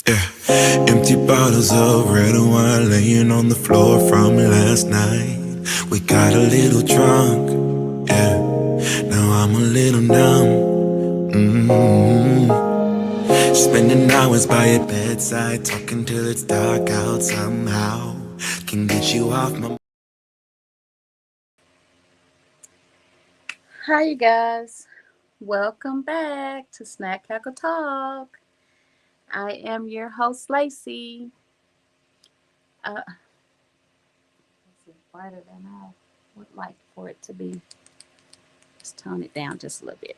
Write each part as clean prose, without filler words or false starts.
Yeah, empty bottles of red wine laying on the floor from last night. We got a little drunk, yeah. Now I'm a little numb. Spending hours by your bedside, talking till it's dark out somehow. Can get you off my. Hi, you guys. Welcome back to Snack Cackle Talk. I am your host, Lacey. This is brighter than I would like for it to be. Just tone it down just a little bit.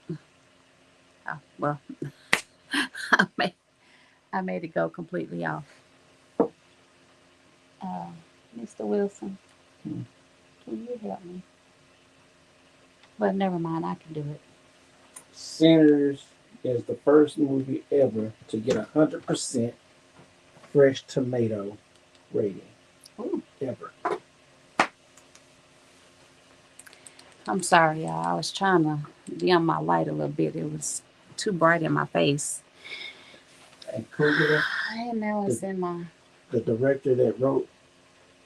Oh, well, I made, I made it go completely off. Uh, Mr. Wilson, can you help me? But never mind, I can do it. Sinners is the first movie ever to get 100% fresh tomato rating Ooh, ever. I'm sorry, y'all. I was trying to dim my light a little bit. It was too bright in my face. And Coogler, And now the, it's in my. the director that wrote,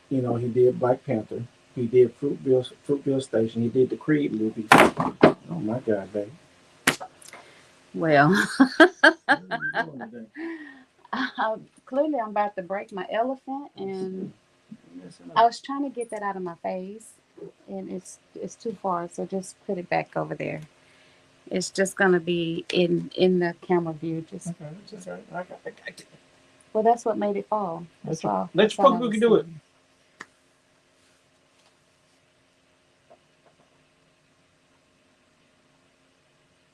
he did Black Panther, he did Fruitville Station, he did the Creed movie. Oh my God, baby. Well, What are you doing today? clearly I'm about to break my elephant, and You're messing I up. was trying to get that out of my face, and it's too far, so just put it back over there. It's just gonna be in the camera view. Just Okay, that's all right. I got it. well, that's what made it fall. Let That's your, all. let That's your all I poke was cookie do it. saying.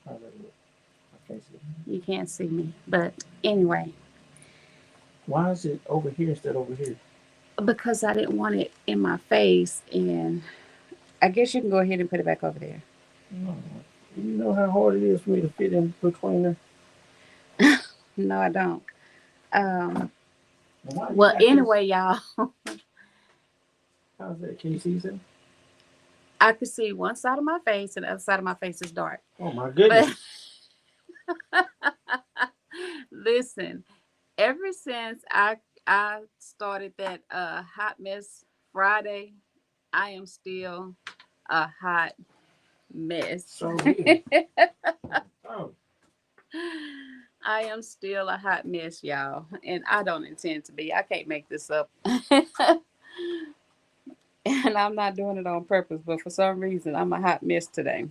All right, look. I can't see it. You can't see me, but anyway, Why is it over here instead of over here? because I didn't want it in my face, and I guess you can go ahead and put it back over there. No. You know how hard it is for me to fit in between them? No, I don't. Um, Why you well, got this? anyway, y'all. How's that? Can you see something? I could see one side of my face, and the other side of my face is dark. Oh my But goodness. listen, ever since I started that hot mess Friday, I am still a hot mess. So weird. Oh, I am still a hot mess, y'all, and I don't intend to be. I can't make this up. And I'm not doing it on purpose, but for some reason, I'm a hot mess today.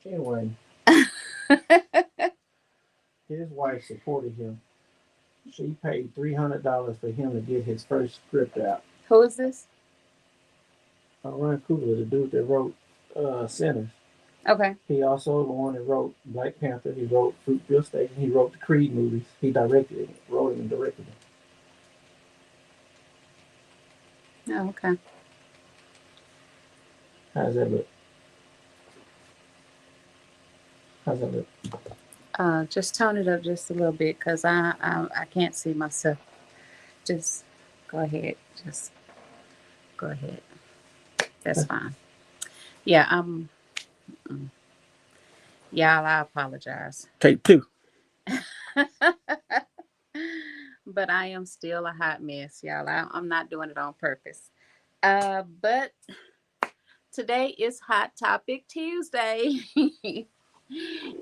anyway, his wife supported him. She paid $300 for him to get his first script out. Who is this? Ryan Coogler, the dude that wrote Sinners. Okay. He also the one that wrote Black Panther. He wrote Fruitville Station. He wrote the Creed movies. He directed it, wrote it, and directed it. Oh, okay. How's that look? How's that look? Just tone it up just a little bit because I can't see myself. Just go ahead. Just go ahead. That's fine. Yeah, mm, y'all. I apologize, Take two. but I am still a hot mess, y'all. I'm not doing it on purpose. But today is Hot Topic Tuesday,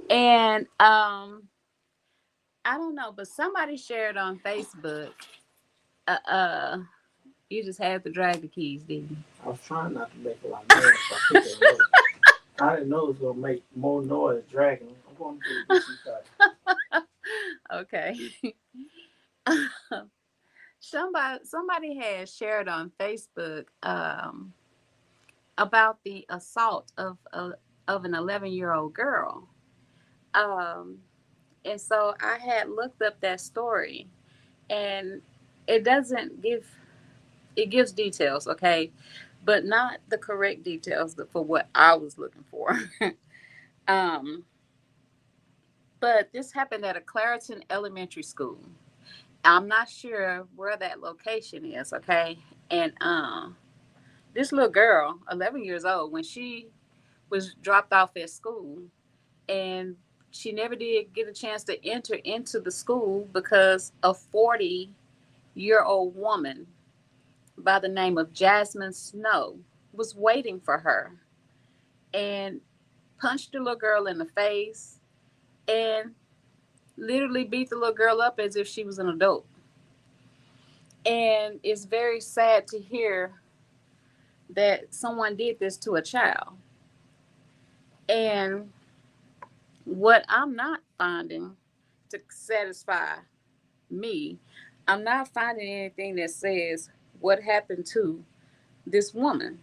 and I don't know, but somebody shared on Facebook. Uh, uh you just had to drag the keys, didn't you? I was trying not to make a lot of noise, so I picked it up. I didn't know it was gonna make more noise dragging. I'm going to the DC side. Okay. Somebody had shared on Facebook about the assault of an 11-year-old girl. Um, and so I had looked up that story, and it doesn't give it gives details, okay, but not the correct details for what I was looking for. um, but this happened at a Clariton Elementary School. I'm not sure where that location is, okay? And this little girl, 11 years old, when she was dropped off at school, and she never did get a chance to enter into the school because a 40-year-old woman by the name of Jasmine Snow was waiting for her and punched the little girl in the face and literally beat the little girl up as if she was an adult. And it's very sad to hear that someone did this to a child. And what I'm not finding to satisfy me, I'm not finding anything that says what happened to this woman.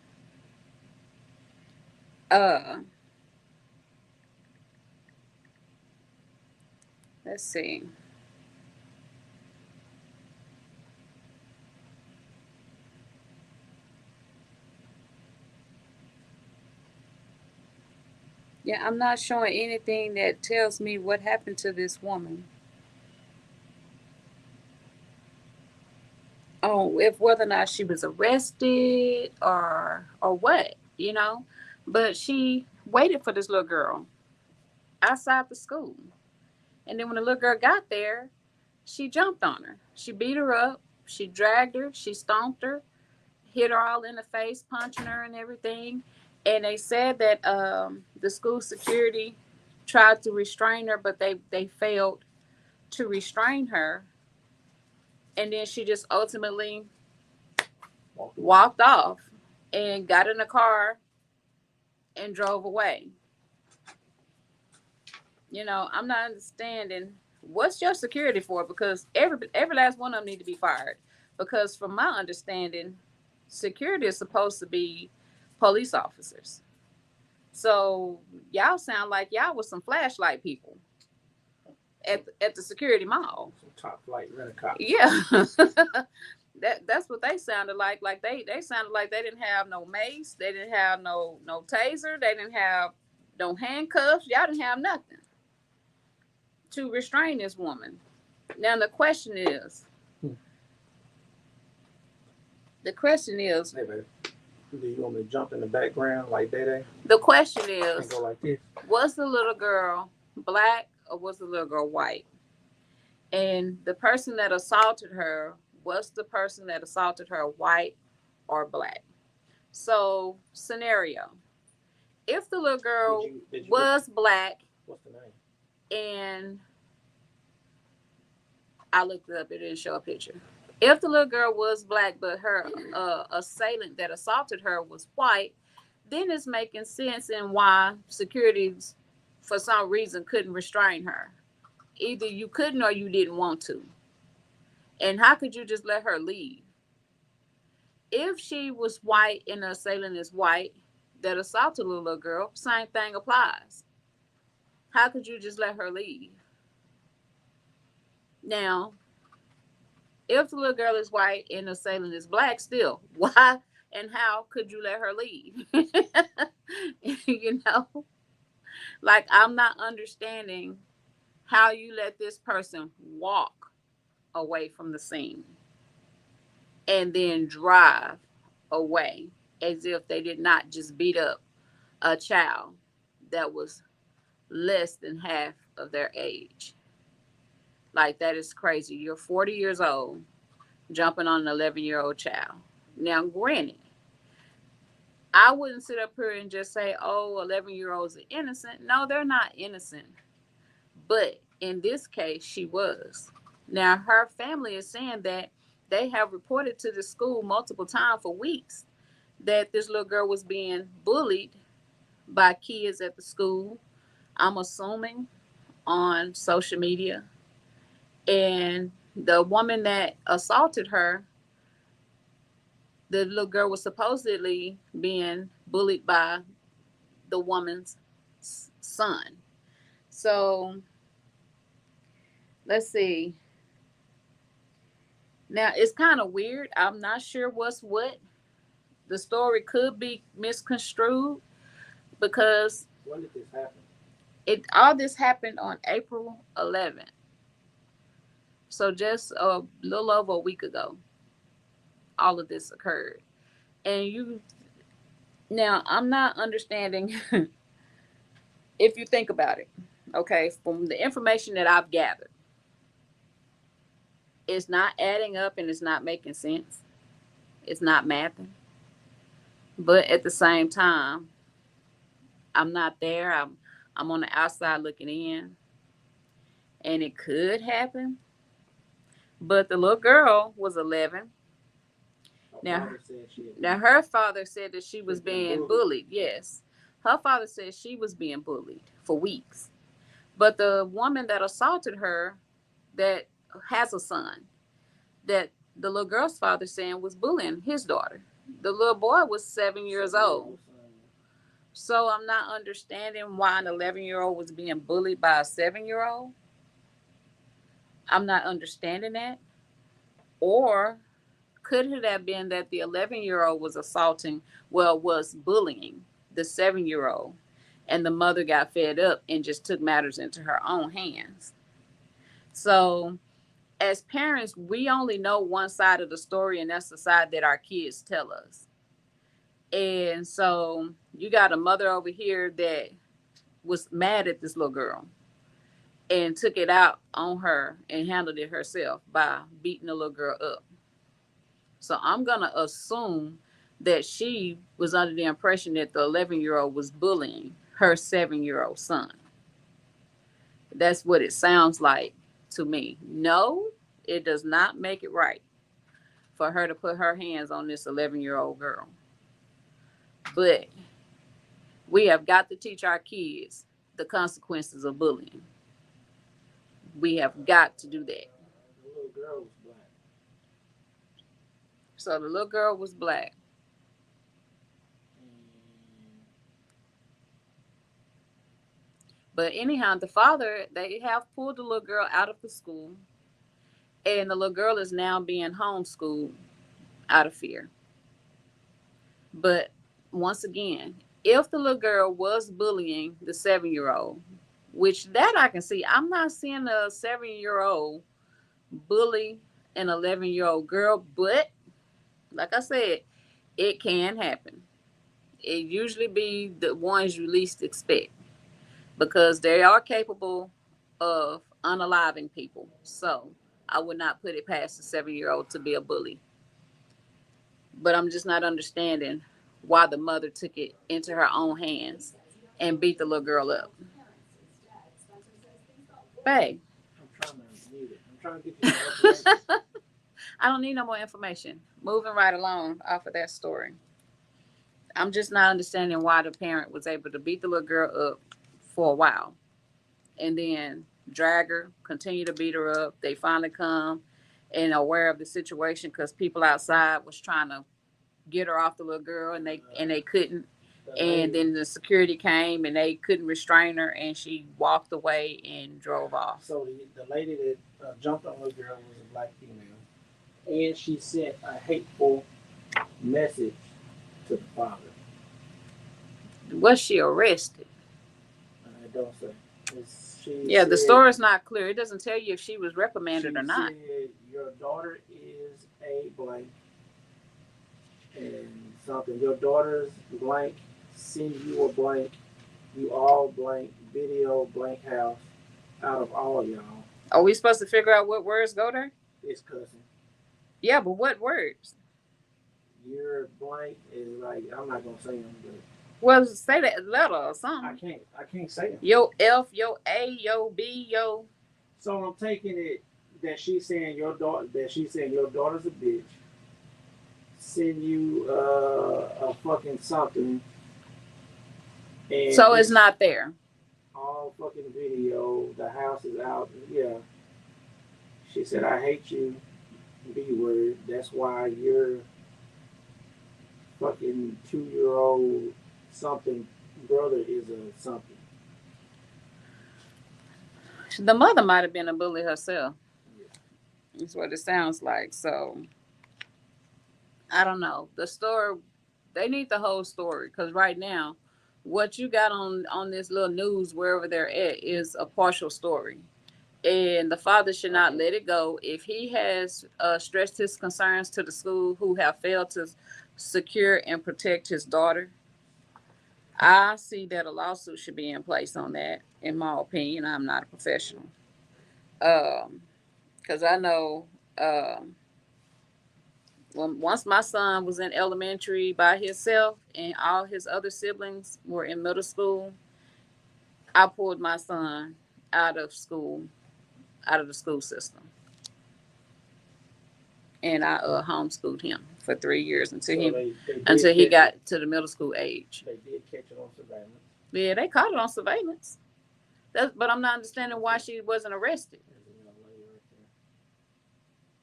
Let's see. Yeah, I'm not showing anything that tells me what happened to this woman. Oh, if whether or not she was arrested or what, you know. But she waited for this little girl outside the school. And then when the little girl got there, she jumped on her. She beat her up, she dragged her, she stomped her, hit her all in the face, punching her and everything. And they said that the school security tried to restrain her, but they failed to restrain her. And then she just ultimately walked off and got in a car and drove away. You know, I'm not understanding what's your security for, because every last one of them need to be fired. Because from my understanding, security is supposed to be police officers. So y'all sound like y'all was some flashlight people at the security mall. Some top flight rent-a-cop. Yeah. That's what they sounded like. Like they sounded like they didn't have no mace, they didn't have no taser, they didn't have no handcuffs. Y'all didn't have nothing to restrain this woman. Now the question is, Hey, baby, do you want me to jump in the background like Day? the question And is, go like this? was the little girl black or was the little girl white? And the person that assaulted her, was the person that assaulted her white or black? So, scenario, if the little girl Did you was black, what's the name? and I looked it up, it didn't show a picture. If the little girl was black, but her assailant that assaulted her was white, then it's making sense in why security, for some reason, couldn't restrain her. Either you couldn't or you didn't want to. And how could you just let her leave? If she was white and the assailant is white that assaulted a little girl, same thing applies. How could you just let her leave? Now, if the little girl is white and the assailant is black, still, why and how could you let her leave? You know, like I'm not understanding how you let this person walk away from the scene and then drive away as if they did not just beat up a child that was less than half of their age. Like, that is crazy. You're 40 years old jumping on an 11-year-old child. Now, granted, I wouldn't sit up here and just say, oh, 11-year-olds are innocent. No, they're not innocent. But in this case, she was. Now, her family is saying that they have reported to the school multiple times for weeks that this little girl was being bullied by kids at the school. I'm assuming on social media. And the woman that assaulted her, the little girl was supposedly being bullied by the woman's son. So let's see. Now it's kind of weird. I'm not sure what's what. The story could be misconstrued because When did this happen? all this happened on April 11th. So just a little over a week ago, all of this occurred. And now I'm not understanding if you think about it. Okay, from the information that I've gathered, it's not adding up and it's not making sense. It's not mathing. But at the same time, I'm not there. I'm on the outside looking in, and it could happen. But the little girl was 11. Now, her father said that she was being bullied. Yes, her father said she was being bullied for weeks. But the woman that assaulted her, that has a son, that the little girl's father saying was bullying his daughter. The little boy was 7 years old. So I'm not understanding why an 11-year-old was being bullied by a 7-year-old. I'm not understanding that. Or could it have been that the 11-year-old was bullying the 7-year-old, and the mother got fed up and just took matters into her own hands? So, as parents, we only know one side of the story, and that's the side that our kids tell us. And so, you got a mother over here that was mad at this little girl and took it out on her and handled it herself by beating the little girl up. So I'm going to assume that she was under the impression that the 11-year-old was bullying her 7-year-old son. That's what it sounds like to me. No, it does not make it right for her to put her hands on this 11-year-old girl. But we have got to teach our kids the consequences of bullying. We have got to do that. The little girl was black. So the little girl was black. But anyhow, the father, they have pulled the little girl out of the school, and the little girl is now being homeschooled out of fear. But once again, if the little girl was bullying the 7-year-old, which that I can see, I'm not seeing a 7-year-old bully an 11-year-old girl, but like I said, it can happen. It usually be the ones you least expect, because they are capable of unaliving people. So I would not put it past a 7-year-old to be a bully. But I'm just not understanding why the mother took it into her own hands and beat the little girl up. Babe. I'm trying to read it. I'm trying to get you more information. I don't need no more information. Moving right along off of that story. I'm just not understanding why the parent was able to beat the little girl up for a while and then drag her, continue to beat her up. They finally come and aware of the situation because people outside was trying to get her off the little girl, and they couldn't. And then the security came and they couldn't restrain her, and she walked away and drove off. So the lady that jumped on the girl was a black female, and she sent a hateful message to the father. Was she arrested? I don't say. The story's not clear. It doesn't tell you if she was reprimanded or not. Said, your daughter is a blank and something. Your daughter's blank. Send you a blank. You all blank. Video blank house. Out of all y'all. Are we supposed to figure out what words go there? It's cussing. Yeah, but what words? Your blank is like, I'm not gonna say them, but. Well, say that letter or something. I can't say them. Yo F, yo A, yo B, yo. So I'm taking it that she's saying your daughter's a bitch. Send you a fucking something. And so it's not there. All fucking video. The house is out. Yeah. She said, I hate you. B word. That's why your fucking 2-year-old something brother is a something. The mother might have been a bully herself. Yeah. That's what it sounds like. So I don't know. The story, they need the whole story, because right now, what you got on this little news wherever they're at is a partial story. And the father should not let it go. If he has stressed his concerns to the school, who have failed to secure and protect his daughter, I see that a lawsuit should be in place on that. In my opinion, I'm not a professional. Because I know when once my son was in elementary by himself and all his other siblings were in middle school, I pulled my son out of school, out of the school system, and I homeschooled him for 3 years until So he they did until he catch it. got to the middle school age. They did catch it on surveillance. Yeah, they caught it on surveillance. But I'm not understanding why she wasn't arrested. There's a young lady right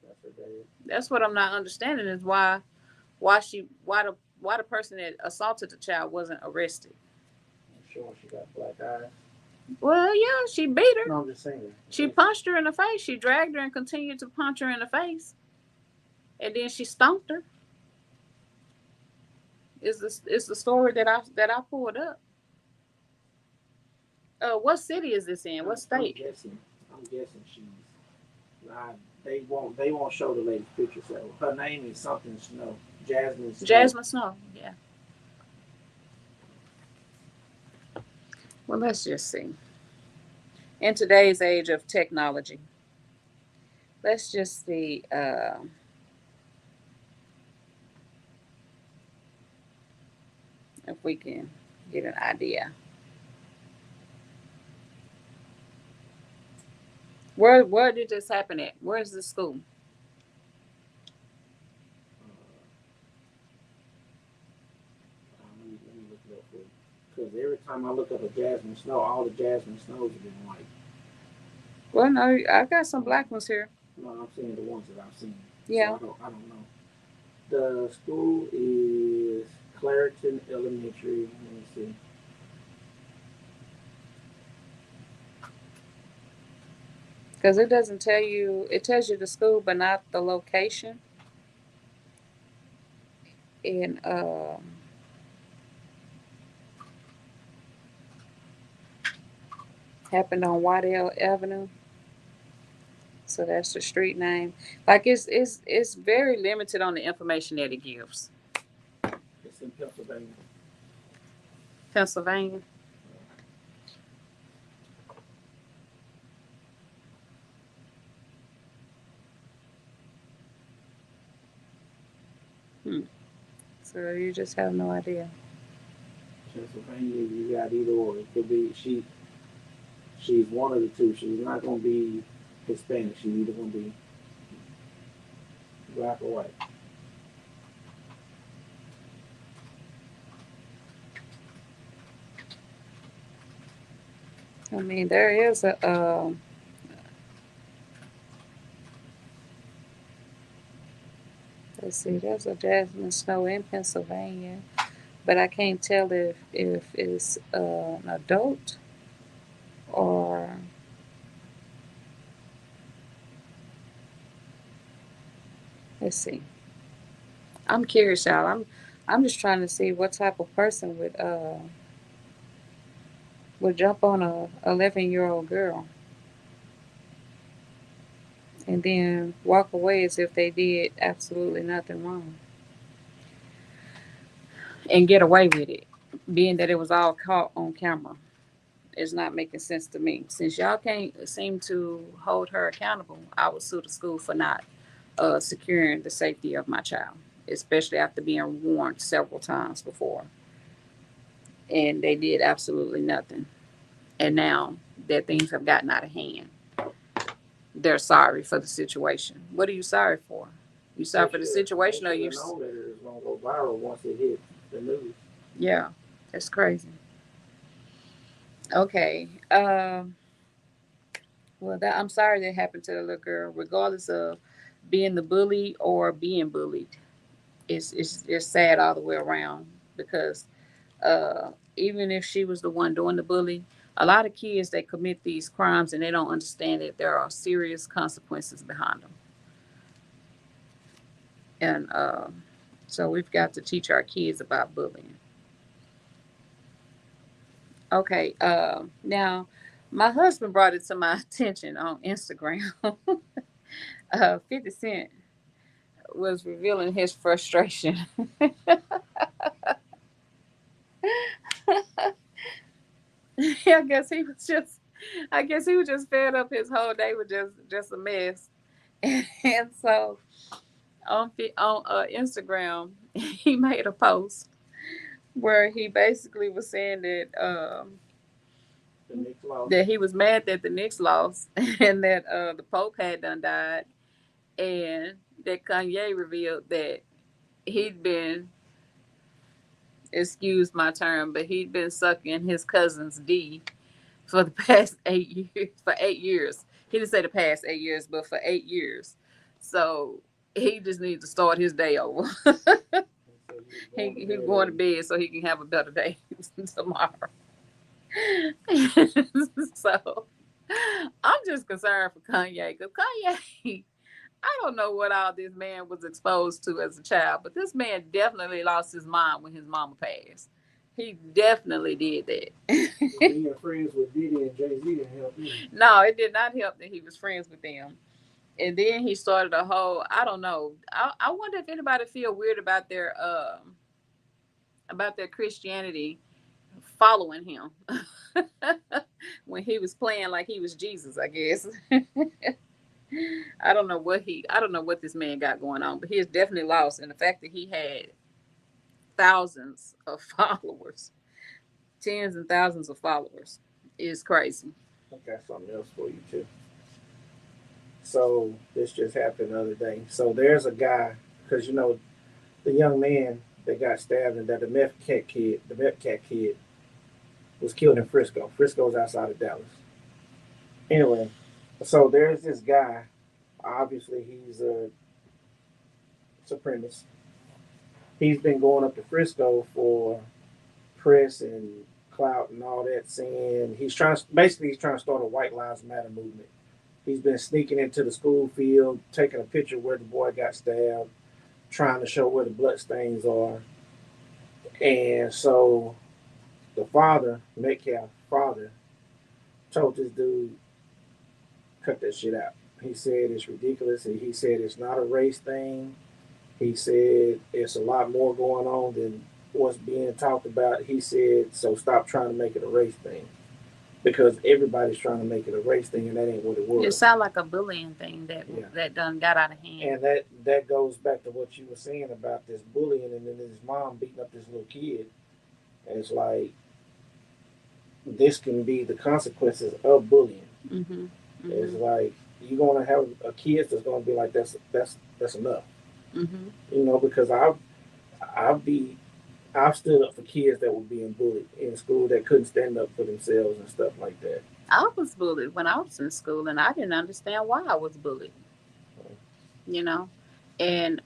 there. That's her dad. That's what I'm not understanding is why the person that assaulted the child wasn't arrested. I'm sure she got black eyes. Well, yeah, she beat her. No, I'm just saying. She punched her in the face. She dragged her and continued to punch her in the face, and then she stomped her. Is the story that I pulled up. What city is this in? What state? I'm guessing she's. Nah, they won't show the lady's picture. So her name is something Snow. Jasmine Snow. Jasmine Snow. Yeah. Well, let's just see. In today's age of technology, let's just see. If we can get an idea. Where did this happen at? Where's the school? Let me look it up for you. Because every time I look up a Jasmine Snow, all the Jasmine Snows have been white. Well, no, I got some black ones here. No, I'm saying the ones that I've seen. Yeah. So I don't know. The school is Clariton Elementary. Let me see. Because it doesn't tell you, it tells you the school, but not the location. And happened on Waddell Avenue. So that's the street name. Like it's very limited on the information that it gives. It's in Pennsylvania. Pennsylvania. So you just have no idea. Pennsylvania, you got either or. It could be she's one of the two. She's not gonna be Hispanic. She's either gonna be black or white. I mean, there is a let's see, there's a Jasmine Snow in Pennsylvania, but I can't tell if it's an adult or let's see. I'm curious, y'all. I'm just trying to see what type of person would jump on a 11-year-old girl and then walk away as if they did absolutely nothing wrong and get away with it, being that it was all caught on camera. It's not making sense to me. Since y'all can't seem to hold her accountable, I would sue the school for not securing the safety of my child, especially after being warned several times before. And they did absolutely nothing. And now that things have gotten out of hand, they're sorry for the situation. What are you sorry for? You sorry for the situation, or you? Know that it's gonna go viral once it hits the news. Yeah, that's crazy. Okay. Well, I'm sorry that happened to the little girl. Regardless of being the bully or being bullied, it's sad all the way around because even if she was the one doing the bullying, a lot of kids that commit these crimes and they don't understand that there are serious consequences behind them. And so we've got to teach our kids about bullying. Okay, now my husband brought it to my attention on Instagram. 50 Cent was revealing his frustration. I guess he was just fed up. His whole day was just a mess. And so on Instagram, he made a post where he basically was saying that The Knicks lost. that he was mad that the Knicks lost and that the Pope had done died, and that Kanye revealed that he'd been, excuse my term, but he'd been sucking his cousin's D for the past 8 years. For 8 years, he didn't say the past 8 years, but for 8 years. So he just needs to start his day over. He's going to bed so he can have a better day tomorrow. So I'm just concerned for Kanye, because Kanye, I don't know what all this man was exposed to as a child, but this man definitely lost his mind when his mama passed. He definitely did that. Being friends with Diddy and Jay-Z didn't help him. No, it did not help that he was friends with them. And then he started a whole, I don't know. I wonder if anybody feel weird about their Christianity following him when he was playing like he was Jesus, I guess. I don't know what this man got going on, but he is definitely lost. And the fact that he had thousands of followers, tens and thousands of followers, is crazy. I got something else for you too. So this just happened the other day. So there's a guy, because you know, the young man that got stabbed and that the meth cat kid was killed in Frisco. Frisco's outside of Dallas. Anyway, so there's this guy. Obviously, he's a supremacist. He's been going up to Frisco for press and clout and all that, saying he's trying to start a White Lives Matter movement. He's been sneaking into the school field, taking a picture where the boy got stabbed, trying to show where the blood stains are. And so the father, Metcalf father, told this dude, cut that shit out. He said it's ridiculous. And he said it's not a race thing. He said it's a lot more going on than what's being talked about. He said, so stop trying to make it a race thing. Because everybody's trying to make it a race thing, and that ain't what it was. It sounds like a bullying thing that done got out of hand. And that goes back to what you were saying about this bullying, and then his mom beating up this little kid. And it's like, this can be the consequences of bullying. Mm-hmm. Mm-hmm. It's like, you're gonna have a kid that's gonna be like, that's enough. Mm-hmm. You know, because I've stood up for kids that were being bullied in school that couldn't stand up for themselves and stuff like that. I was bullied when I was in school, and I didn't understand why I was bullied. You know, and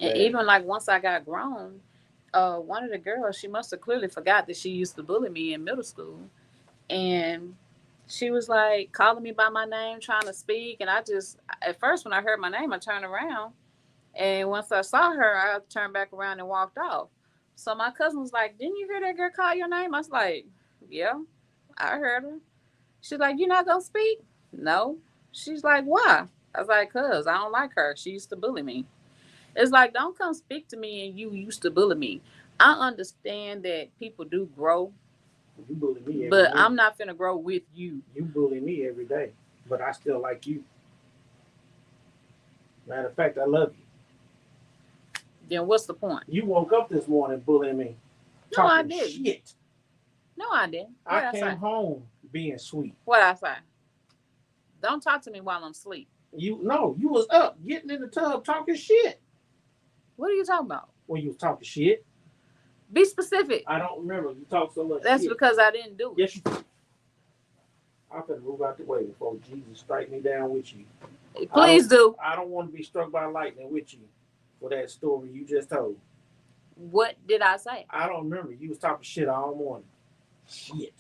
even like once I got grown, one of the girls, she must have clearly forgot that she used to bully me in middle school, and she was like calling me by my name, trying to speak, and I just, at first when I heard my name, I turned around. And once I saw her, I turned back around and walked off. So my cousin was like, didn't you hear that girl call your name? I was like, yeah, I heard her. She's like, you're not going to speak? No. She's like, why? I was like, cause I don't like her. She used to bully me. It's like, don't come speak to me and you used to bully me. I understand that people do grow. You bully me every but day. I'm not finna grow with you. You bully me every day, but I still like you. Matter of fact, I love you. Then what's the point? You woke up this morning bullying me. No, I didn't. Shit. No, I didn't. I came home being sweet. What I say? Don't talk to me while I'm asleep. You was up, getting in the tub, talking shit. What are you talking about? When you was talking shit. Be specific. I don't remember. You talked so much That's shit. because I didn't do it. Yes, you did. I'm going to move out the way before Jesus strike me down with you. Please do. I don't want to be struck by lightning with you for that story you just told. What did I say? I don't remember. You was talking shit all morning. Shit.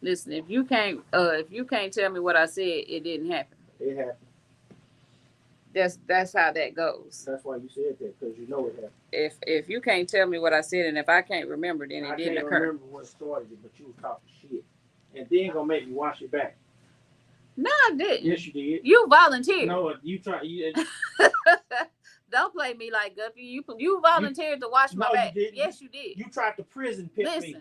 Listen, if you can't tell me what I said, it didn't happen. It happened. That's how that goes. That's why you said that, because you know it happened. If you can't tell me what I said, and if I can't remember, then it didn't occur. I can't remember what started it, but you was talking shit. And then gonna make me wash it back. No, I didn't. Yes, you did. You volunteered. No, you tried. The don't play me like Guppy. You volunteered to watch my back. You didn't. Yes, you did. You tried to prison pimp me.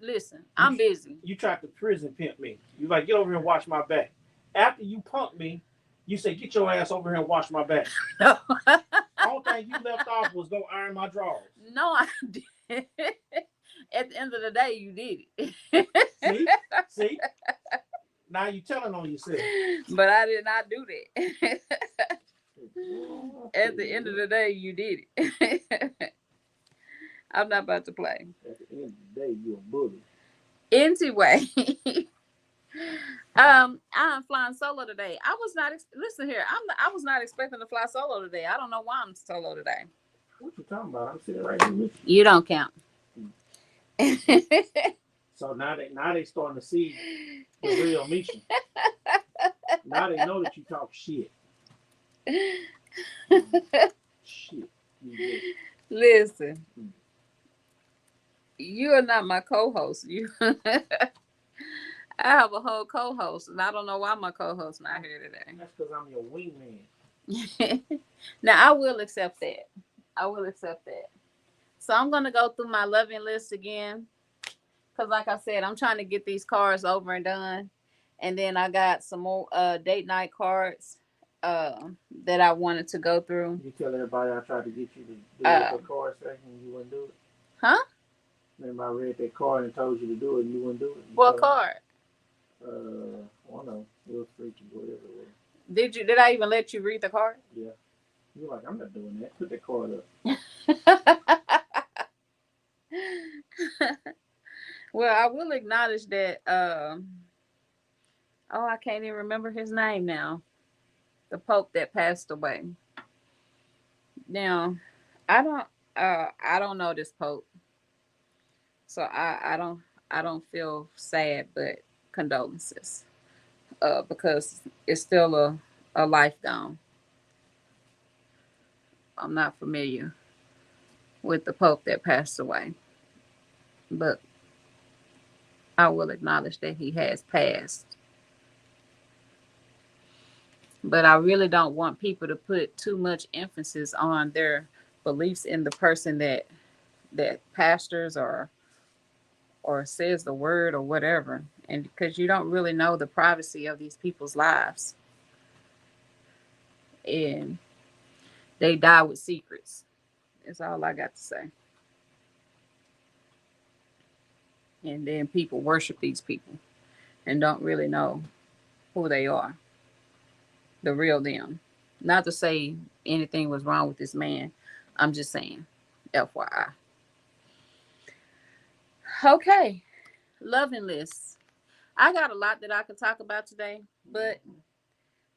Listen. I'm busy. You tried to prison pimp me. You like, get over here and watch my back. After you punked me, you say, get your ass over here and wash my back. No. All thing you left off was go iron my drawers. No, I did. At the end of the day, you did it. See? Now you telling on yourself. But I did not do that. At the end of the day, you did it. I'm not about to play. At the end of the day, you're a bully. Anyway, I'm flying solo today. I was not. Listen here. I was not expecting to fly solo today. I don't know why I'm solo today. What you talking about? I'm sitting right here with you. You don't count. So now they starting to see the real Misha. Now they know that you talk shit. Shit. Listen. You are not my co-host. I have a whole co-host, and I don't know why my co-host not here today. That's because I'm your wingman. Now, I will accept that. So I'm going to go through my loving list again. Because like I said, I'm trying to get these cards over and done. And then I got some more date night cards that I wanted to go through. You tell everybody I tried to get you to do the card second and you wouldn't do it? Huh? Remember I read that card and told you to do it and you wouldn't do it? What card? I don't know. It was freaky, whatever it was. Did I even let you read the card? Yeah. You're like, I'm not doing that. Put that card up. Well, I will acknowledge that. I can't even remember his name now. The Pope that passed away. Now, I don't know this Pope, so I don't feel sad, but condolences, because it's still a life gone. I'm not familiar with the Pope that passed away, but I will acknowledge that he has passed. But I really don't want people to put too much emphasis on their beliefs in the person that pastors or says the word or whatever, and because you don't really know the privacy of these people's lives, and they die with secrets. That's all I got to say. And then people worship these people and don't really know who they are, the real them. Not to say anything was wrong with this man. I'm just saying, FYI. Okay, loving lists. I got a lot that I could talk about today, but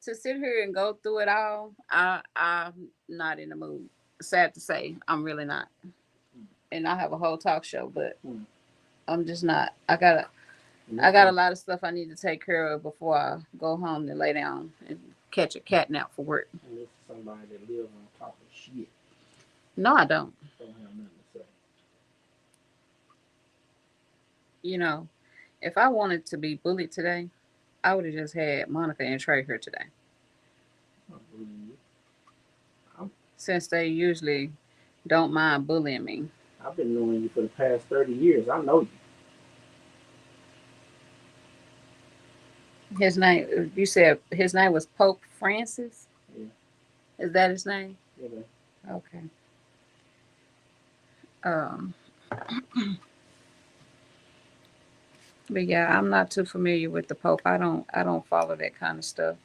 to sit here and go through it all, I'm not in the mood. Sad to say, I'm really not. And I have a whole talk show, but I'm just not. I got a lot of stuff I need to take care of before I go home and lay down and catch a cat nap for work. And this is somebody that lives on top of shit. No, I don't. Don't have nothing to say. You know, if I wanted to be bullied today, I would have just had Monica and Trey here today. Since they usually don't mind bullying me. I've been knowing you for the past 30 years. I know you. His name, you said his name was Pope Francis? Yeah. Is that his name? Yeah. Okay. But yeah, I'm not too familiar with the Pope. I don't follow that kind of stuff.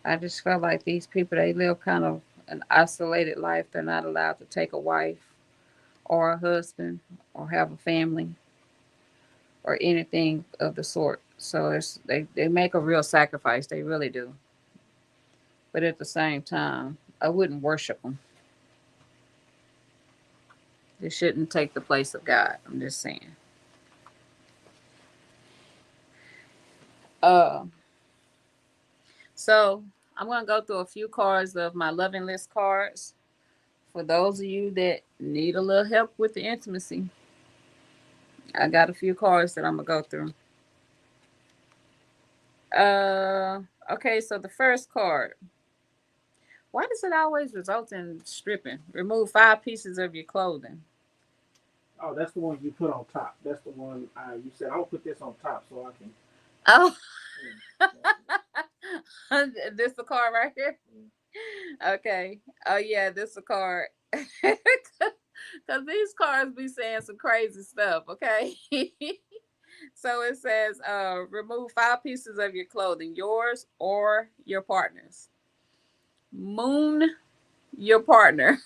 I just felt like these people, they live kind of an isolated life. They're not allowed to take a wife or a husband or have a family or anything of the sort. So they make a real sacrifice. They really do. But at the same time, I wouldn't worship them. They shouldn't take the place of God. I'm just saying. So I'm going to go through a few cards of my loving list cards. For those of you that need a little help with the intimacy, I got a few cards that I'm going to go through. Okay, so the first card. Why does it always result in stripping? Remove 5 pieces of your clothing. Oh, that's the one you put on top. That's the one you said I'll put this on top so I can. Oh, Yeah, this the card right here. yeah. Okay. Oh yeah, this a card. Cause these cards be saying some crazy stuff. Okay. So it says, remove 5 pieces of your clothing, yours or your partner's. Moon your partner.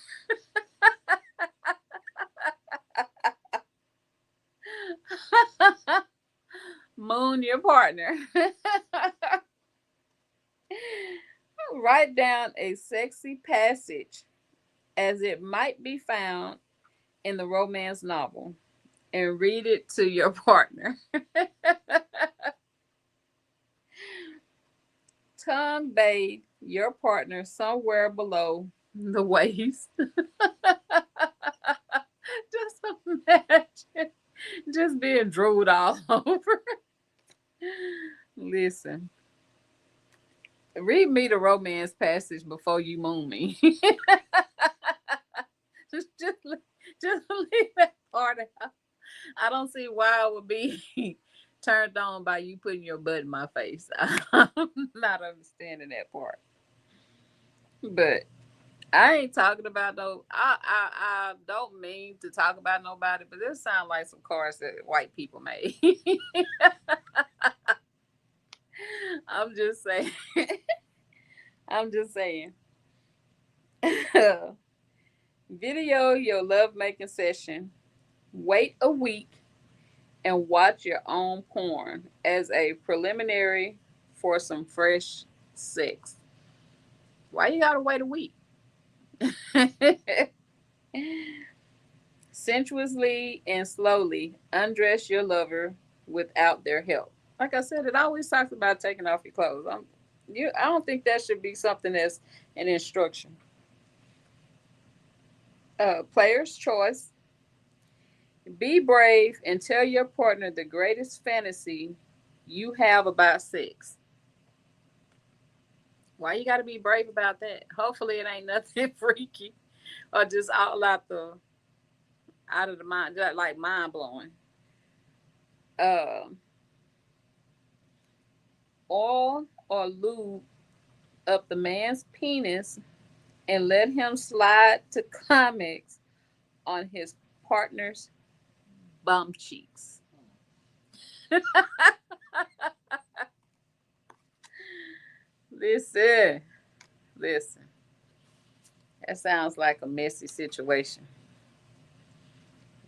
Moon your partner. Write down a sexy passage as it might be found in the romance novel and read it to your partner. Tongue bathe your partner somewhere below the waist. Just imagine just being drooled all over. Listen, read me the romance passage before you moon me. just, just, just leave that part out. I don't see why I would be turned on by you putting your butt in my face. I'm not understanding that part. But I ain't talking about no. I don't mean to talk about nobody, but this sounds like some cards that white people made. I'm just saying. I'm just saying. Video your lovemaking session. Wait a week and watch your own porn as a preliminary for some fresh sex. Why you gotta wait a week? Sensuously and slowly undress your lover without their help. Like I said, it always talks about taking off your clothes. I don't think that should be something that's an instruction. Player's choice. Be brave and tell your partner the greatest fantasy you have about sex. Why you got to be brave about that? Hopefully, it ain't nothing freaky or just all out of the mind, just like mind blowing. Uh, oil or lube up the man's penis and let him slide to climax on his partner's bum cheeks. Listen, listen. That sounds like a messy situation.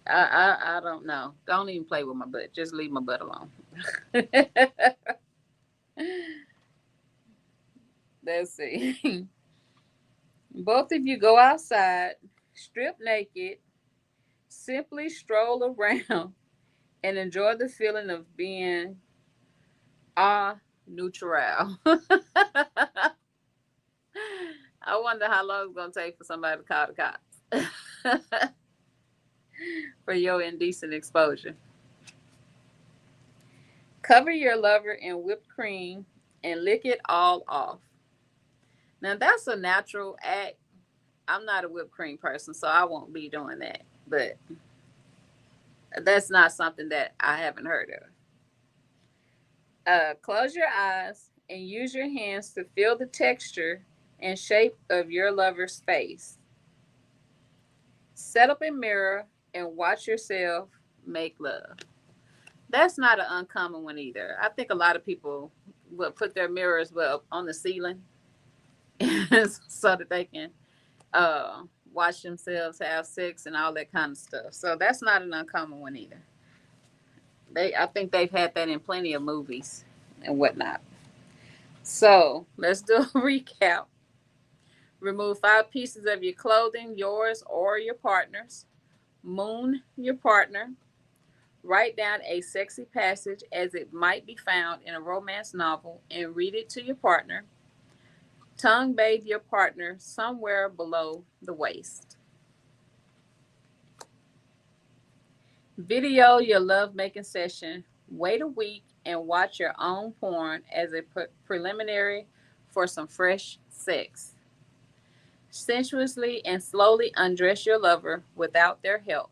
I don't know. Don't even play with my butt. Just leave my butt alone. Let's see. Both of you go outside, strip naked, simply stroll around, and enjoy the feeling of being neutral. I wonder how long it's gonna take for somebody to call the cops for your indecent exposure. Cover your lover in whipped cream and lick it all off. Now that's a natural act. I'm not a whipped cream person, so I won't be doing that. But that's not something that I haven't heard of. Close your eyes and use your hands to feel the texture and shape of your lover's face. Set up a mirror and watch yourself make love. That's not an uncommon one either. I think a lot of people will put their mirrors on the ceiling so that they can uh, watch themselves have sex and all that kind of stuff. So that's not an uncommon one either. I think they've had that in plenty of movies and whatnot. So let's do a recap. Remove 5 pieces of your clothing, yours or your partner's. Moon your partner. Write down a sexy passage as it might be found in a romance novel and read it to your partner. Tongue bathe your partner somewhere below the waist. Video your lovemaking session. Wait a week and watch your own porn as a preliminary for some fresh sex. sensuously and slowly undress your lover without their help.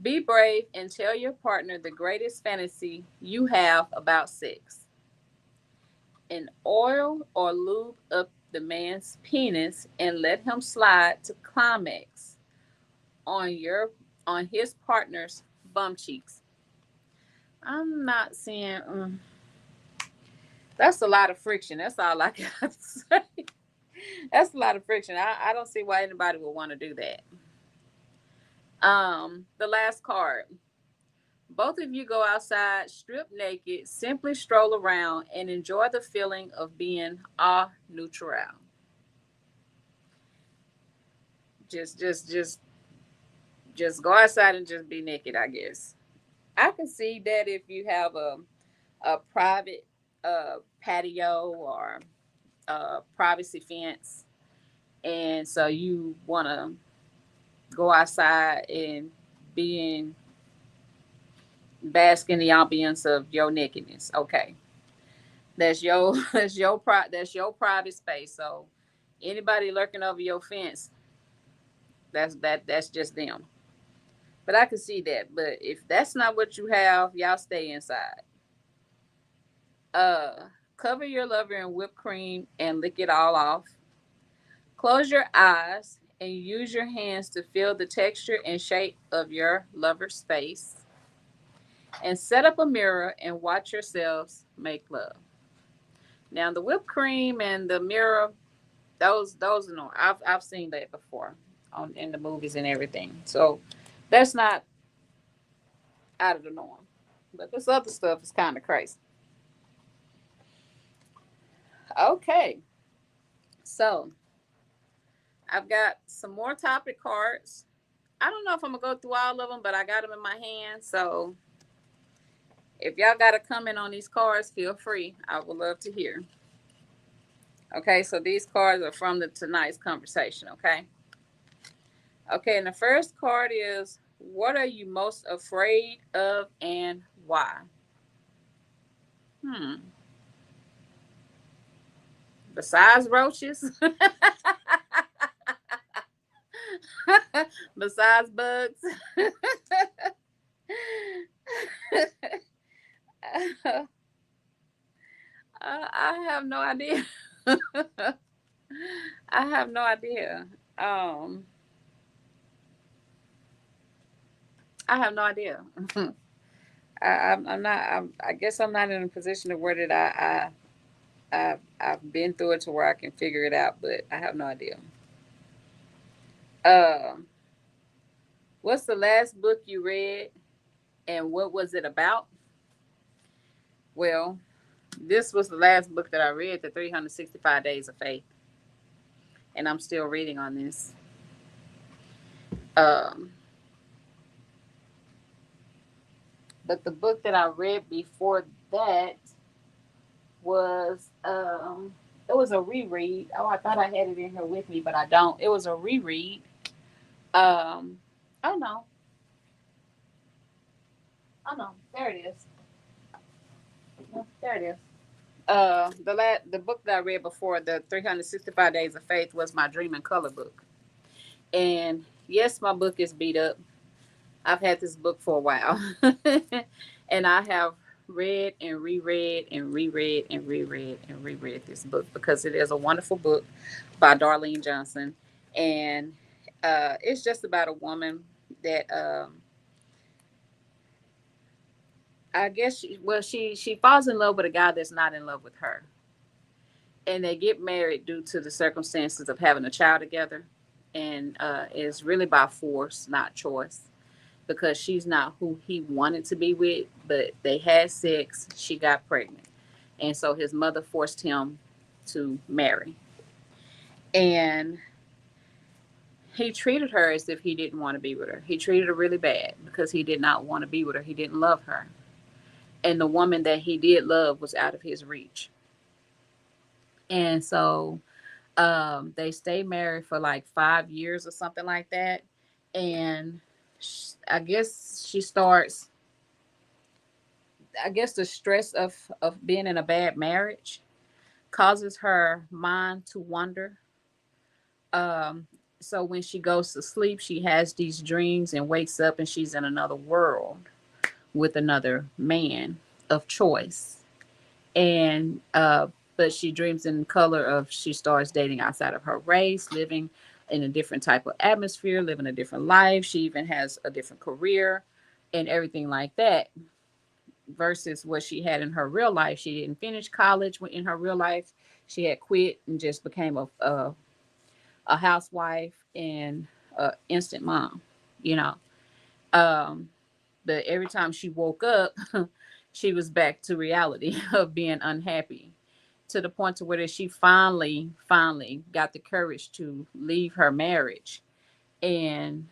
Be brave and tell your partner the greatest fantasy you have about sex. And oil or lube up the man's penis and let him slide to climax on your on his partner's bum cheeks. I'm not seeing. That's a lot of friction. That's all I got to say. That's a lot of friction. I don't see why anybody would want to do that. The last card. Both of you go outside, strip naked, simply stroll around, and enjoy the feeling of being au natural. Just go outside and just be naked. I guess I can see that if you have a private patio or privacy fence, and so you want to go outside and be in bask in the ambience of your nakedness. Okay, that's your that's your private space. So anybody lurking over your fence, that's just them. But I can see that. But if that's not what you have, y'all stay inside. Uh, Cover your lover in whipped cream and lick it all off. Close your eyes and use your hands to feel the texture and shape of your lover's face. And set up a mirror and watch yourselves make love. Now the whipped cream and the mirror, those are no. I've seen that before on in the movies and everything. So that's not out of the norm. But this other stuff is kind of crazy. Okay, so I've got some more topic cards. I don't know if I'm gonna go through all of them, but I got them in my hand. So if y'all got a comment on these cards, feel free. I would love to hear. Okay, so these cards are from tonight's conversation. Okay. Okay, and the first card is, what are you most afraid of and why? Hmm. Besides roaches, besides bugs, I have no idea. I have no idea. Um, I have no idea. I'm not. I guess I'm not in a position to where that I've been through it to where I can figure it out, but I have no idea. Uh, what's the last book you read, and what was it about? Well, this was the last book that I read, The 365 Days of Faith, and I'm still reading on this. Um, but the book that I read before that was it was a reread. Oh, I thought I had it in here with me, but I don't. It was a reread. Um, oh no, oh no, there it is. There it is. The book that I read before, the 365 Days of Faith, was my Dream in Color book. And yes, my book is beat up. I've had this book for a while, and I have read and reread and reread and reread and reread this book because it is a wonderful book by Darlene Johnson, and it's just about a woman that I guess she falls in love with a guy that's not in love with her, and they get married due to the circumstances of having a child together, and it's really by force, not choice, because she's not who he wanted to be with, but they had sex, she got pregnant, and so his mother forced him to marry, and he treated her as if he didn't want to be with her. He treated her really bad because he did not want to be with her. He didn't love her, and the woman that he did love was out of his reach. And so they stay married for like 5 years or something like that. And I guess she starts, I guess the stress of being in a bad marriage causes her mind to wander Um, so when she goes to sleep, she has these dreams and wakes up and she's in another world with another man of choice. And but she dreams in color of she starts dating outside of her race, living in a different type of atmosphere, living a different life. She even has a different career and everything like that versus what she had in her real life. She didn't finish college in her real life. She had quit and just became a housewife and a instant mom, you know. Um, but every time she woke up, she was back to reality of being unhappy to the point to where she finally got the courage to leave her marriage. And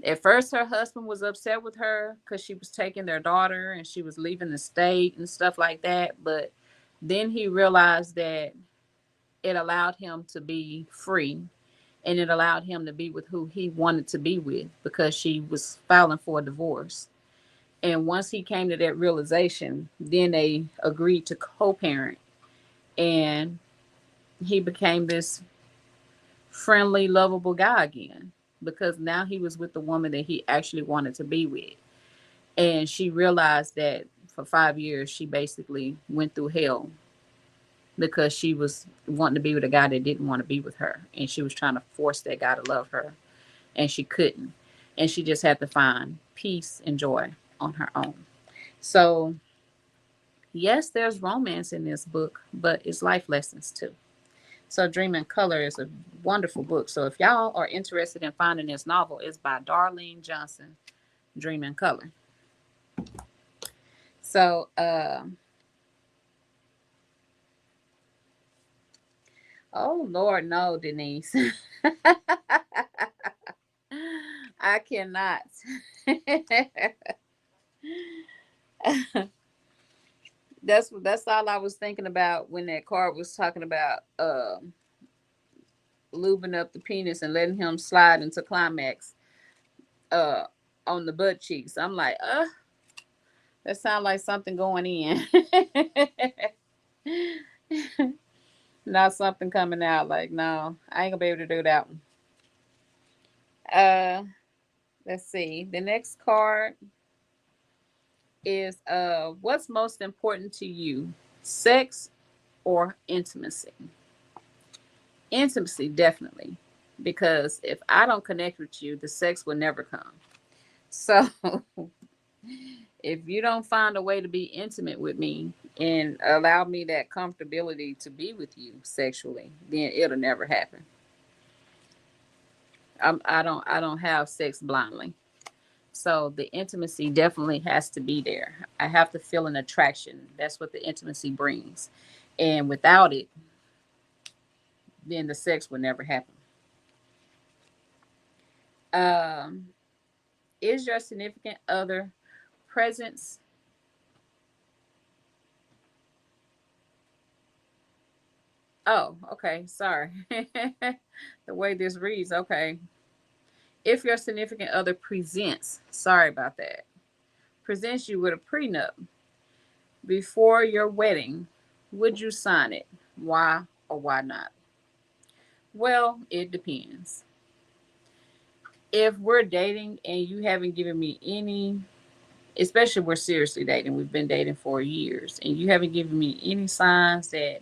at first her husband was upset with her because she was taking their daughter and she was leaving the state and stuff like that. But then he realized that it allowed him to be free and it allowed him to be with who he wanted to be with because she was filing for a divorce. And once he came to that realization, then they agreed to co-parent, and he became this friendly, lovable guy again because now he was with the woman that he actually wanted to be with. And she realized that for 5 years she basically went through hell because she was wanting to be with a guy that didn't want to be with her, and she was trying to force that guy to love her, and she couldn't, and she just had to find peace and joy on her own. So yes, there's romance in this book, but it's life lessons too. So Dream in Color is a wonderful book. So if y'all are interested in finding this novel, it's by Darlene Johnson, Dream in Color. So oh Lord, no, Denise. I cannot. That's all I was thinking about when that card was talking about lubing up the penis and letting him slide into climax uh on the butt cheeks. I'm like, that sounds like something going in. Not something coming out. Like, no, I ain't gonna be able to do that one. Uh let's see. The next card is what's most important to you? Sex or intimacy? Intimacy, definitely. Because if I don't connect with you, the sex will never come. So if you don't find a way to be intimate with me and allow me that comfortability to be with you sexually, then it'll never happen. I don't have sex blindly. So the intimacy definitely has to be there. I have to feel an attraction. That's what the intimacy brings. And without it, then the sex will never happen. Um, is your significant other presence? Oh, okay. Sorry. The way this reads, okay. If your significant other presents, sorry about that, presents you with a prenup before your wedding, would you sign it? Why or why not? Well, it depends. If we're dating and you haven't given me any, especially if we're seriously dating, we've been dating for years, and you haven't given me any signs that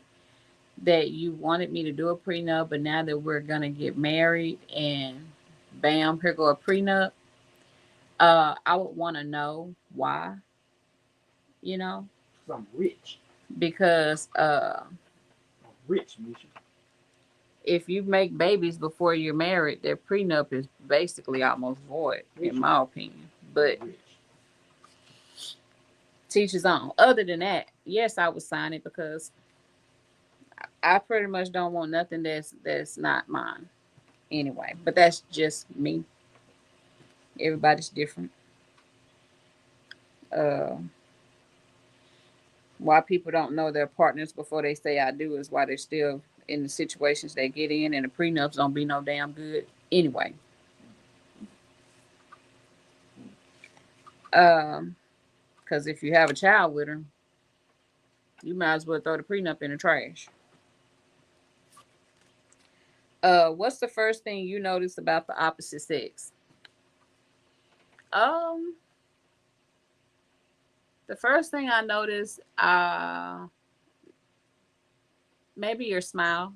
you wanted me to do a prenup, but now that we're gonna get married and bam, here go a prenup, I would want to know why, you know, So I'm rich. because I'm rich, Misha. if you make babies before you're married, their prenup is basically almost void, in my opinion. But Rich. teach his own. Other than that, yes, I would sign it because I pretty much don't want nothing that's not mine anyway. But that's just me. Everybody's different. Uh, why people don't know their partners before they say I do is why they're still in the situations they get in, and the prenups don't be no damn good anyway. Um, because if you have a child with her, you might as well throw the prenup in the trash. What's the first thing you notice about the opposite sex? Um, the first thing I notice, maybe your smile.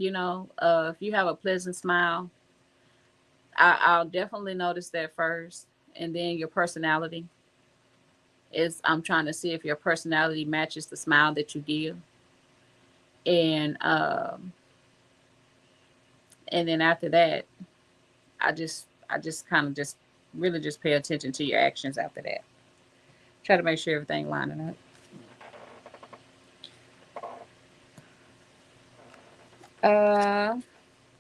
If you have a pleasant smile, I'll definitely notice that first, and then your personality is. I'm trying to see if your personality matches the smile that you give, and and then after that, I just kind of just really just pay attention to your actions after that. Try to make sure everything lining up.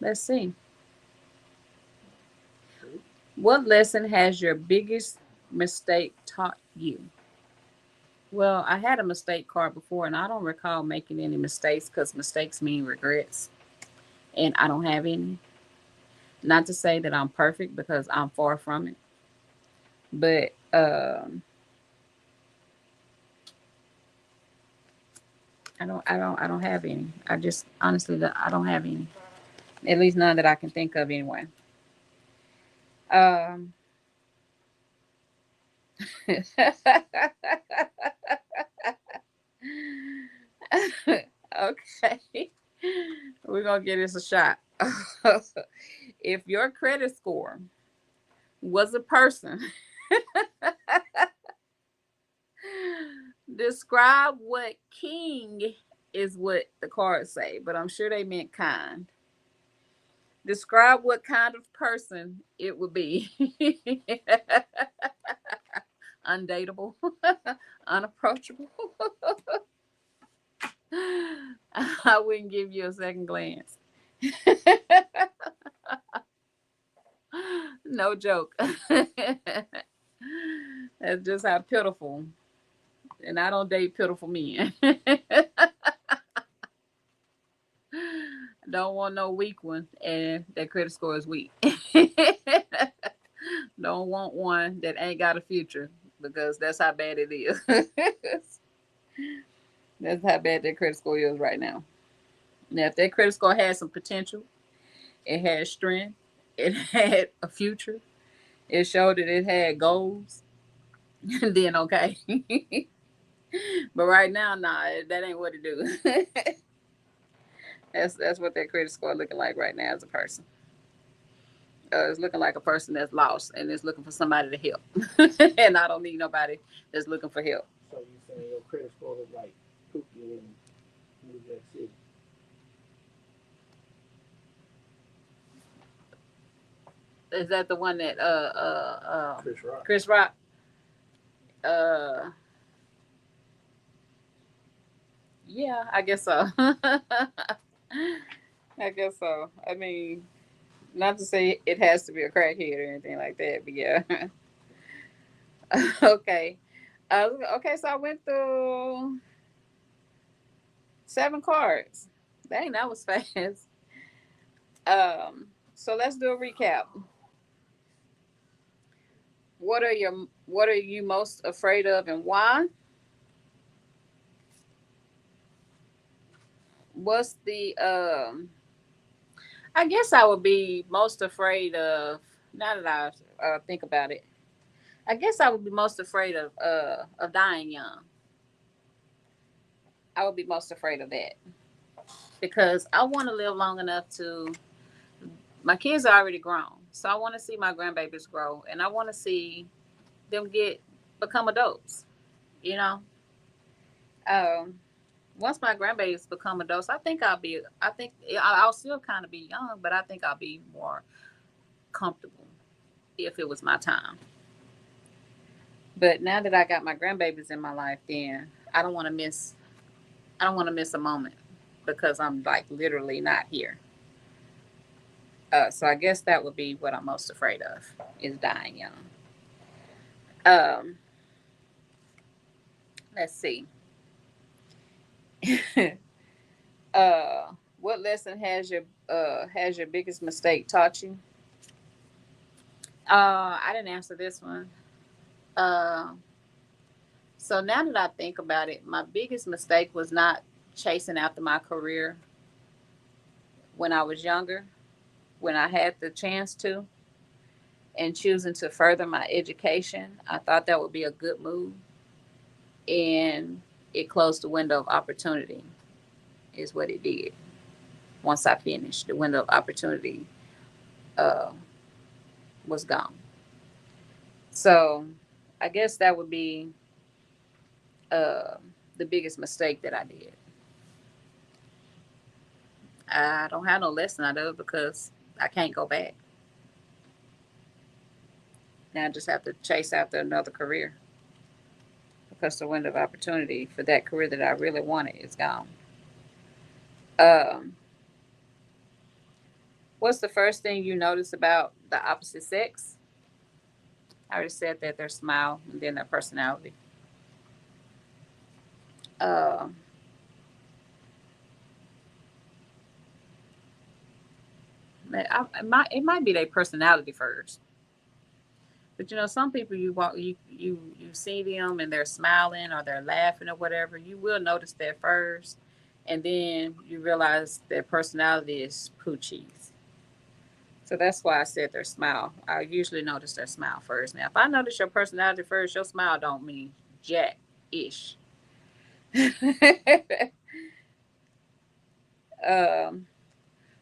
Let's see. What lesson has your biggest mistake taught you? Well, I had a mistake card before, and I don't recall making any mistakes because mistakes mean regrets, and I don't have any. Not to say that I'm perfect because I'm far from it, but I don't have any. I just honestly, I don't have any. At least none that I can think of anyway. Um, okay, we're gonna give this a shot. If your credit score was a person, describe what king is what the cards say, but I'm sure they meant kind. Describe what kind of person it would be. Undateable, unapproachable. I wouldn't give you a second glance. No joke. That's just how pitiful. And I don't date pitiful men. Don't want no weak one, and their credit score is weak. Don't want one that ain't got a future because that's how bad it is. That's how bad their credit score is right now. Now, if their credit score had some potential, it had strength, it had a future, it showed that it had goals, then okay. But right now, nah, that ain't what it do. That's what that credit score looking like right now as a person. It's looking like a person that's lost and is looking for somebody to help. And I don't need nobody that's looking for help. So you saying your credit score is like Pookie in New Jack City? Is that the one that Chris Rock. Chris Rock? Uh yeah, I guess so. I guess so. I mean, not to say it has to be a crackhead or anything like that, but yeah. Okay. Okay, so I went through 7 cards. Dang, that was fast. So let's do a recap. What are you most afraid of and why? What's the I guess I would be most afraid of, now that I think about it. I guess I would be most afraid of dying young. I would be most afraid of that because I want to live long enough to. My kids are already grown, so I want to see my grandbabies grow, and I want to see them become adults. You know, um, once my grandbabies become adults, I think I'll still kind of be young, but I think I'll be more comfortable if it was my time. But now that I got my grandbabies in my life, then I don't want to miss. I don't want to miss a moment because I'm like literally not here. So I guess that would be what I'm most afraid of is dying young. Um, let's see. uh, what lesson has your biggest mistake taught you? I didn't answer this one. Uh, so now that I think about it, my biggest mistake was not chasing after my career. when I was younger, when I had the chance to, and choosing to further my education. I thought that would be a good move, and it closed the window of opportunity, is what it did. Once I finished, the window of opportunity uh, was gone. So I guess that would be uh, the biggest mistake that I did. I don't have no lesson out of it because I can't go back. Now I just have to chase after another career because the window of opportunity for that career that I really wanted is gone. Um, what's the first thing you notice about the opposite sex? I already said that their smile and then their personality. Uh, it might be their personality first. But some people you walk you see them and they're smiling or they're laughing or whatever. You will notice that first, and then you realize their personality is poochies. So that's why I said their smile. I usually notice their smile first. Now, if I notice your personality first, your smile don't mean jack ish. um,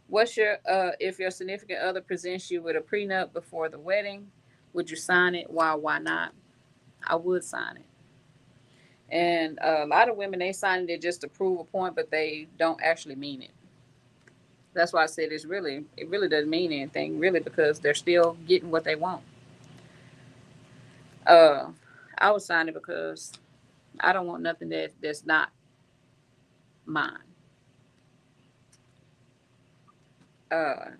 what's your if your significant other presents you with a prenup before the wedding, would you sign it? Why not? I would sign it. And a lot of women, they sign it just to prove a point, but they don't actually mean it. That's why I said it really doesn't mean anything, really, because they're still getting what they want. Uh, I would sign it because I don't want nothing that's not mine. Uh,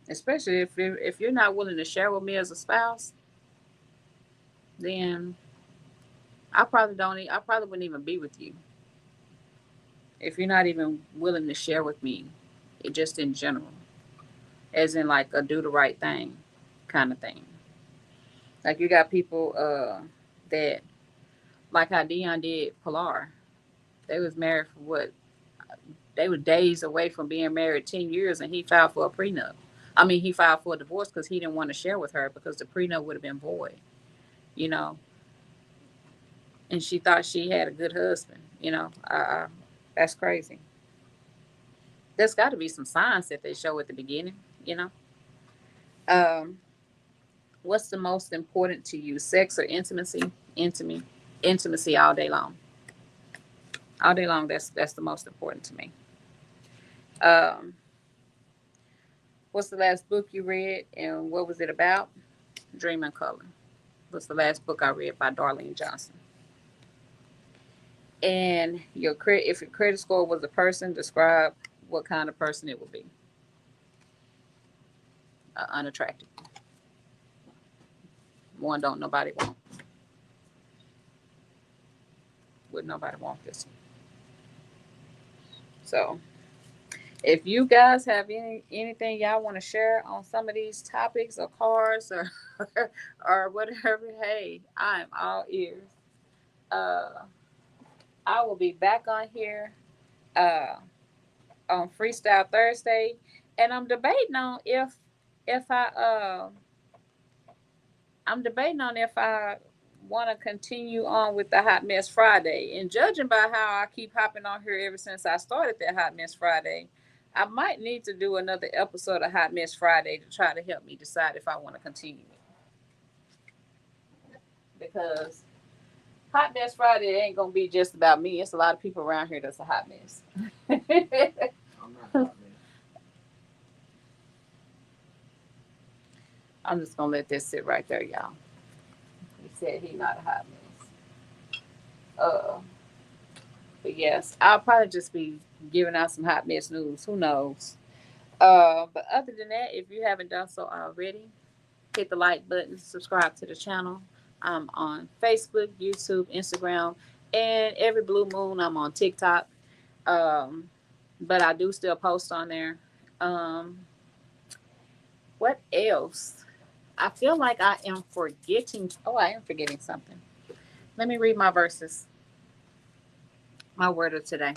especially if you're not willing to share with me as a spouse, then I probably don't. I probably wouldn't even be with you if you're not even willing to share with me, just in general, as in like a do the right thing kind of thing. Like you got people that like how Dion did Pilar. They was married for what? They were days away from being married 10 years, and he filed for a prenup. I mean, he filed for a divorce because he didn't want to share with her because the prenup would have been void. You know, and she thought she had a good husband. That's crazy. There's got to be some signs that they show at the beginning. You know, um, what's the most important to you, sex or intimacy? Intimacy all day long. All day long. That's the most important to me. Um, what's the last book you read and what was it about? Dream in Color was the last book I read by Darlene Johnson. And if your credit score was a person, describe what kind of person it would be. Unattractive. One don't nobody want. Would nobody want this one? So if you guys have anything y'all want to share on some of these topics or cards or or whatever, hey, I'm all ears. Uh, I will be back on here uh, on Freestyle Thursday, and if I I'm debating on if I want to continue on with the Hot Mess Friday. And judging by how I keep hopping on here ever since I started that Hot Mess Friday, I might need to do another episode of Hot Mess Friday to try to help me decide if I want to continue it. Because Hot Mess Friday ain't gonna be just about me. It's a lot of people around here that's a hot mess. I'm not hot, man. I'm just gonna let this sit right there, y'all. He said he not a hot mess. Uh, but yes, I'll probably just be giving out some hot mess news. Who knows? But other than that, if you haven't done so already, hit the like button, subscribe to the channel. I'm on Facebook, YouTube, Instagram, and every blue moon I'm on TikTok. Um, but I do still post on there. Um, what else? I feel like I am forgetting. Oh, I am forgetting something. Let me read my verses. My word of today.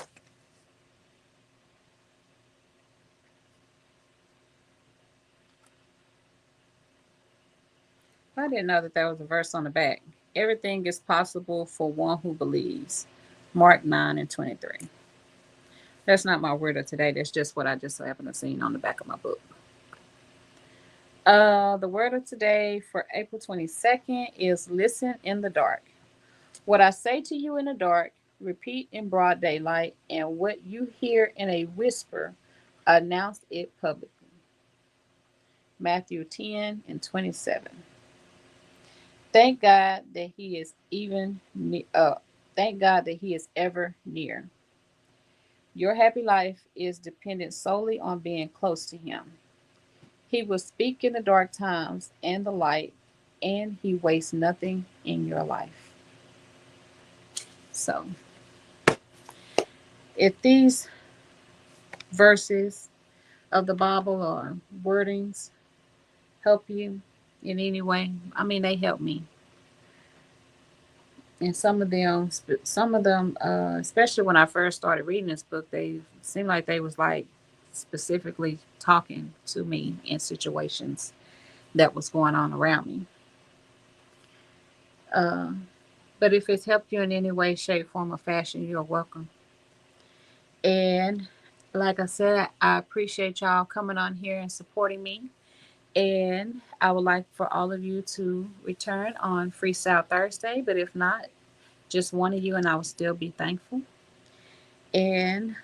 I didn't know that there was a verse on the back. Everything is possible for one who believes. Mark 9:23. That's not my word of today. That's just what I just happened to see on the back of my book. The word of today for April 22nd is listen in the dark. What I say to you in the dark, repeat in broad daylight, and what you hear in a whisper, announce it publicly. Matthew 10:27. Thank God that He is thank God that He is ever near. Your happy life is dependent solely on being close to Him. He will speak in the dark times and the light, and He wastes nothing in your life. So, if these verses of the Bible or wordings help you in any way, I mean, they help me. And some of them, especially when I first started reading this book, they seemed like they was like specifically talking to me in situations that was going on around me. Uh, but if it's helped you in any way, shape, form, or fashion, you're welcome. And like I said, I appreciate y'all coming on here and supporting me. And I would like for all of you to return on Freestyle Thursday. But if not, just one of you, and I will still be thankful. And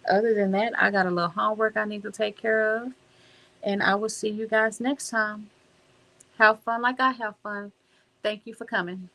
other than that, I got a little homework I need to take care of. And I will see you guys next time. Have fun like I have fun. Thank you for coming.